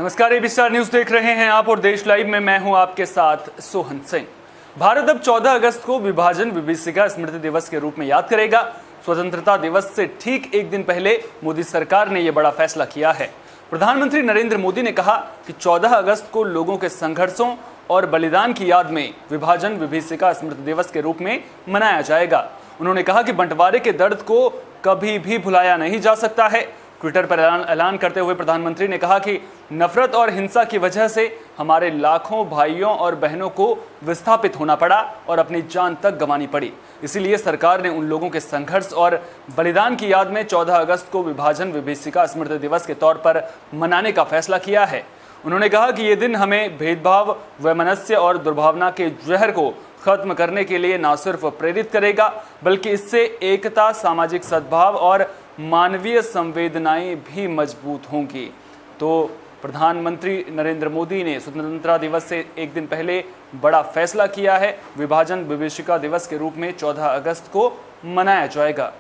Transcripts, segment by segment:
नमस्कार, AB star news देख रहे हैं आप और देश लाइव में मैं हूं आपके साथ सोहन सिंह। भारत अब 14 अगस्त को विभाजन विभीषिका स्मृति दिवस के रूप में याद करेगा। स्वतंत्रता दिवस से ठीक एक दिन पहले मोदी सरकार ने यह बड़ा फैसला किया है। प्रधानमंत्री नरेंद्र मोदी ने कहा कि 14 अगस्त को लोगों के संघर्षों और बलिदान की याद में विभाजन विभीषिका स्मृति दिवस के रूप में मनाया जाएगा। उन्होंने कहा कि बंटवारे के दर्द को कभी भी भुलाया नहीं जा सकता है। ट्विटर पर ऐलान करते हुए प्रधानमंत्री ने कहा कि नफरत और हिंसा की वजह से हमारे लाखों भाइयों और बहनों को विस्थापित होना पड़ा और अपनी जान तक गंवानी पड़ी। इसीलिए सरकार ने उन लोगों के संघर्ष और बलिदान की याद में 14 अगस्त को विभाजन विभीषिका स्मृति दिवस के तौर पर मनाने का फैसला किया है। उन्होंने कहा कि ये दिन हमें भेदभाव, वैमनस्य और दुर्भावना के जहर को खत्म करने के लिए न सिर्फ प्रेरित करेगा, बल्कि इससे एकता, सामाजिक सद्भाव और मानवीय संवेदनाएं भी मजबूत होंगी। तो प्रधानमंत्री नरेंद्र मोदी ने स्वतंत्रता दिवस से एक दिन पहले बड़ा फैसला किया है। विभाजन विभीषिका दिवस के रूप में 14 अगस्त को मनाया जाएगा।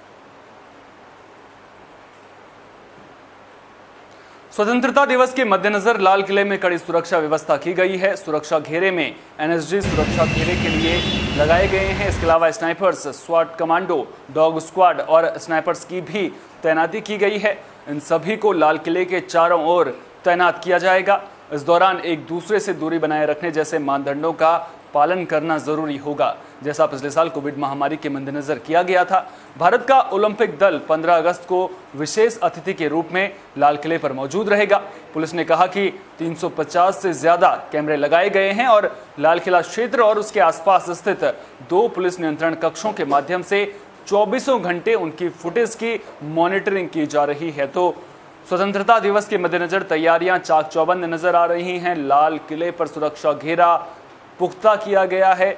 स्वतंत्रता दिवस के मद्देनजर लाल किले में कड़ी सुरक्षा व्यवस्था की गई है। सुरक्षा घेरे में एनएसजी सुरक्षा घेरे के लिए लगाए गए हैं। इसके अलावा स्नाइपर्स, स्वाट कमांडो, डॉग स्क्वाड और स्नाइपर्स की भी तैनाती की गई है। इन सभी को लाल किले के चारों ओर तैनात किया जाएगा। इस दौरान एक दूसरे से दूरी बनाए रखने जैसे मानदंडों का पालन करना जरूरी होगा, जैसा पिछले साल कोविड महामारी के मद्देनजर किया गया था। भारत का ओलंपिक दल 15 अगस्त को विशेष अतिथि के रूप में लाल किले पर मौजूद रहेगा। पुलिस ने कहा कि 350 से ज्यादा कैमरे लगाए गए हैं और लाल किला क्षेत्र और उसके आसपास स्थित 2 पुलिस नियंत्रण कक्षों के माध्यम से 24 घंटे उनकी फुटेज की मॉनिटरिंग की जा रही है। तो स्वतंत्रता दिवस के मद्देनजर तैयारियां चाक चौबंद नजर आ रही हैं। लाल किले पर सुरक्षा घेरा पुख्ता किया गया है।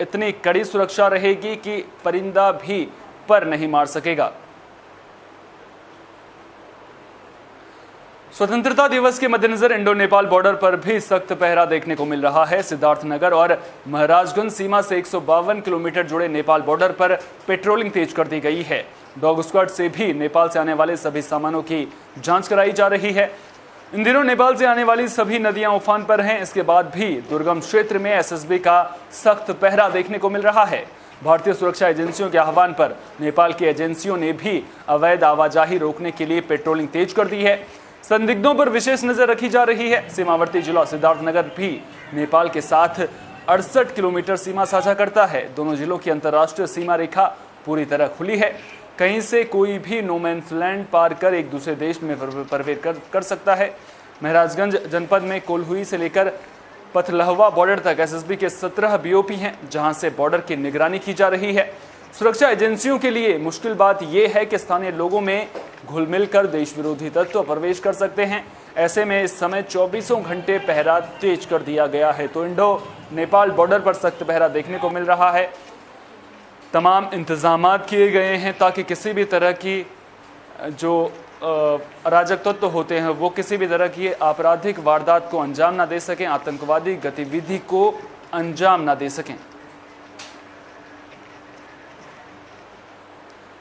इतनी कड़ी सुरक्षा रहेगी कि परिंदा भी पर नहीं मार सकेगा। स्वतंत्रता दिवस के मद्देनजर इंडो नेपाल बॉर्डर पर भी सख्त पहरा देखने को मिल रहा है। सिद्धार्थनगर और महाराजगंज सीमा से 152 किलोमीटर जुड़े नेपाल बॉर्डर पर पेट्रोलिंग तेज कर दी गई है। डॉग स्क्वाड से भी नेपाल से आने वाले सभी सामानों की जांच कराई जा रही है। इन दिनों नेपाल से आने वाली सभी नदियां उफान पर हैं। इसके बाद भी दुर्गम क्षेत्र में एसएसबी का सख्त पहरा देखने को मिल रहा है। भारतीय सुरक्षा एजेंसियों के आह्वान पर नेपाल की एजेंसियों ने भी अवैध आवाजाही रोकने के लिए पेट्रोलिंग तेज कर दी है। संदिग्धों पर विशेष नजर रखी जा रही है। सीमावर्ती जिला सिद्धार्थनगर भी नेपाल के साथ 68 किलोमीटर सीमा साझा करता है। दोनों जिलों की अंतर्राष्ट्रीय सीमा रेखा पूरी तरह खुली है। कहीं से कोई भी नो मैन्स लैंड पार कर एक दूसरे देश में प्रवेश कर सकता है। महाराजगंज जनपद में कोल्हुई से लेकर पथलहवा बॉर्डर तक एसएसबी के 17 बीओपी हैं, जहां से बॉर्डर की निगरानी की जा रही है। सुरक्षा एजेंसियों के लिए मुश्किल बात यह है कि स्थानीय लोगों में घुल मिल कर देश विरोधी तत्व प्रवेश कर सकते हैं। ऐसे में इस समय 24 घंटे पहरा तेज कर दिया गया है। तो इंडो नेपाल बॉर्डर पर सख्त पहरा देखने को मिल रहा है। तमाम इंतजामात किए गए हैं ताकि किसी भी तरह की जो अराजक तत्व होते हैं वो किसी भी तरह की आपराधिक वारदात को अंजाम ना दे सकें, आतंकवादी गतिविधि को अंजाम ना दे सकें।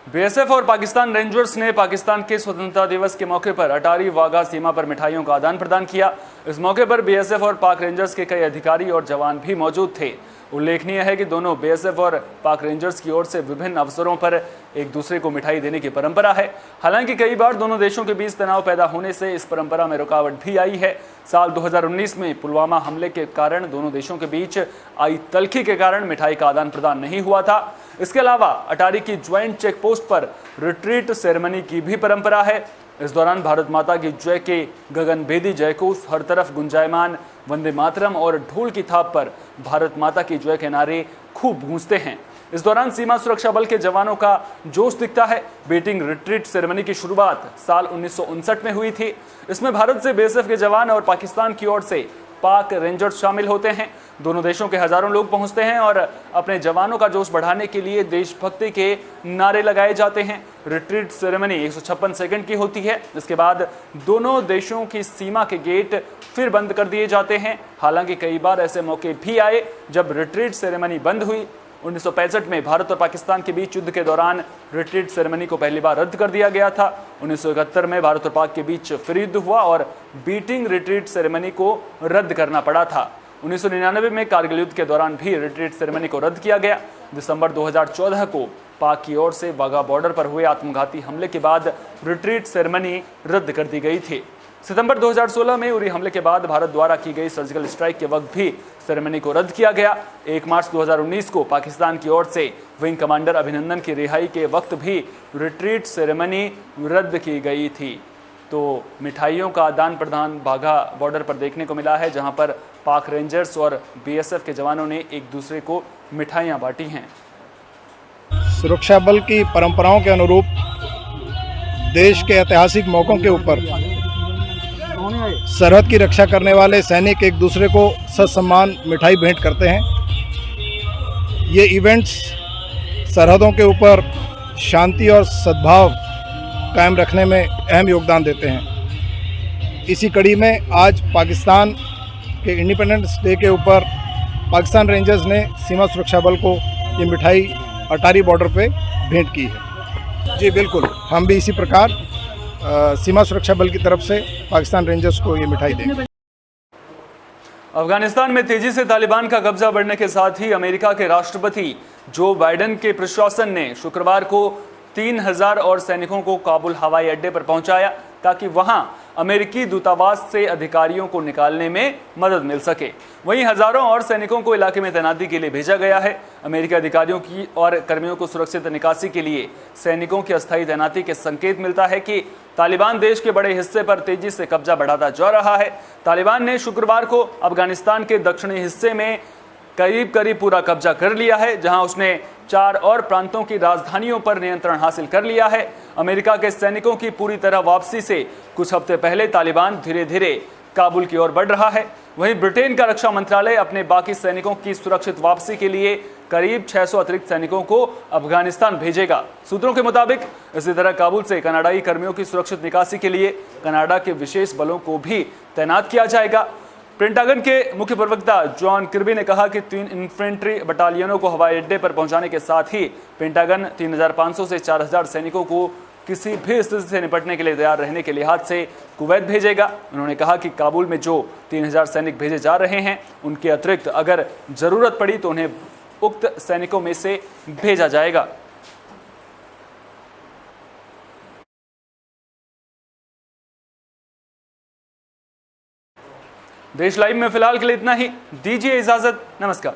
बीएसएफ और पाकिस्तान रेंजर्स ने पाकिस्तान के स्वतंत्रता दिवस के मौके पर अटारी वाघा सीमा पर मिठाइयों का आदान प्रदान किया। इस मौके पर बीएसएफ और पाक रेंजर्स के कई अधिकारी और जवान भी मौजूद थे। उल्लेखनीय है कि दोनों बीएसएफ और पाक रेंजर्स की ओर से विभिन्न अवसरों पर एक दूसरे को मिठाई देने की परंपरा है। हालांकि कई बार दोनों देशों के बीच तनाव पैदा होने से इस परंपरा में रुकावट भी आई है। साल 2019 में पुलवामा हमले के कारण दोनों देशों के बीच आई तल्खी के कारण मिठाई का आदान प्रदान नहीं हुआ था। इसके अलावा अटारी की ज्वाइंट चेक पोस्ट पर रिट्रीट सेरेमनी की भी परंपरा है। इस दौरान भारत माता की जय के गगनभेदी जयघोष हर तरफ गुंजायमान, वंदे मातरम और ढोल की थाप पर भारत माता की जय के नारे खूब गूंजते हैं। इस दौरान सीमा सुरक्षा बल के जवानों का जोश दिखता है। बेटिंग रिट्रीट सेरेमनी की शुरुआत साल 1959 में हुई थी। इसमें भारत से बीएसएफ के जवान और पाकिस्तान की ओर से पाक रेंजर्स शामिल होते हैं। दोनों देशों के हजारों लोग पहुंचते हैं और अपने जवानों का जोश बढ़ाने के लिए देशभक्ति के नारे लगाए जाते हैं। रिट्रीट सेरेमनी 156 सेकंड की होती है। इसके बाद दोनों देशों की सीमा के गेट फिर बंद कर दिए जाते हैं। हालांकि कई बार ऐसे मौके भी आए जब रिट्रीट सेरेमनी बंद हुई 1965 में भारत और पाकिस्तान के बीच युद्ध के दौरान रिट्रीट सेरेमनी को पहली बार रद्द कर दिया गया था। 1971 में भारत और पाक के बीच फिर युद्ध हुआ और बीटिंग रिट्रीट सेरेमनी को रद्द करना पड़ा था। 1999 में कारगिल युद्ध के दौरान भी रिट्रीट सेरेमनी को रद्द किया गया। दिसंबर 2014 को पाक की ओर से वाघा बॉर्डर पर हुए आत्मघाती हमले के बाद रिट्रीट सेरेमनी रद्द कर दी गई थी। सितंबर 2016 में उरी हमले के बाद भारत द्वारा की गई सर्जिकल स्ट्राइक के वक्त भी सेरेमनी को रद्द किया गया। 1 मार्च 2019 को पाकिस्तान की ओर से विंग कमांडर अभिनंदन की रिहाई के वक्त भी रिट्रीट सेरेमनी रद्द की गई थी। तो मिठाइयों का आदान प्रदान वाघा बॉर्डर पर देखने को मिला है, जहां पर पाक रेंजर्स और बीएसएफ के जवानों ने एक दूसरे को मिठाइयां बांटी हैं। सुरक्षा बल की परंपराओं के अनुरूप देश के ऐतिहासिक मौकों के ऊपर सरहद की रक्षा करने वाले सैनिक एक दूसरे को ससम्मान मिठाई भेंट करते हैं। ये इवेंट्स सरहदों के ऊपर शांति और सद्भाव कायम रखने में अहम योगदान देते हैं। इसी कड़ी में आज पाकिस्तान के इंडिपेंडेंस डे के ऊपर पाकिस्तान रेंजर्स ने सीमा सुरक्षा बल को ये मिठाई अटारी बॉर्डर पे भेंट की है। जी बिल्कुल, हम भी इसी प्रकार सीमा सुरक्षा बल की तरफ से पाकिस्तान रेंजर्स को ये मिठाई देंगे। अफगानिस्तान में तेजी से तालिबान का कब्जा बढ़ने के साथ ही अमेरिका के राष्ट्रपति जो बाइडेन के प्रशासन ने शुक्रवार को 3000 और सैनिकों को काबुल हवाई अड्डे पर पहुंचाया ताकि वहां अमेरिकी दूतावास से अधिकारियों को निकालने में मदद मिल सके। वहीं हजारों और सैनिकों को इलाके में तैनाती के लिए भेजा गया है। अमेरिकी अधिकारियों की और कर्मियों को सुरक्षित निकासी के लिए सैनिकों की अस्थायी तैनाती के संकेत मिलता है कि तालिबान देश के बड़े हिस्से पर तेजी से कब्जा बढ़ाता जा रहा है। तालिबान ने शुक्रवार को अफगानिस्तान के दक्षिणी हिस्से में करीब पूरा कब्जा कर लिया है, जहां उसने 4 और प्रांतों की राजधानियों पर नियंत्रण हासिल कर लिया है। अमेरिका के सैनिकों की पूरी तरह वापसी से कुछ हफ्ते पहले तालिबान धीरे धीरे काबुल की ओर बढ़ रहा है। वहीं ब्रिटेन का रक्षा मंत्रालय अपने बाकी सैनिकों की सुरक्षित वापसी के लिए करीब 600 अतिरिक्त सैनिकों को अफगानिस्तान भेजेगा। सूत्रों के मुताबिक इसी तरह काबुल से कनाडाई कर्मियों की सुरक्षित निकासी के लिए कनाडा के विशेष बलों को भी तैनात किया जाएगा। पेंटागन के मुख्य प्रवक्ता जॉन किर्बी ने कहा कि 3 इन्फेंट्री बटालियनों को हवाई अड्डे पर पहुंचाने के साथ ही पेंटागन 3500 से 4000 सैनिकों को किसी भी स्थिति से निपटने के लिए तैयार रहने के लिहाज से कुवैत भेजेगा। उन्होंने कहा कि काबुल में जो 3000 सैनिक भेजे जा रहे हैं, उनके अतिरिक्त अगर जरूरत पड़ी तो उन्हें उक्त सैनिकों में से भेजा जाएगा। देश लाइव में फिलहाल के लिए इतना ही। दीजिए इजाजत। नमस्कार।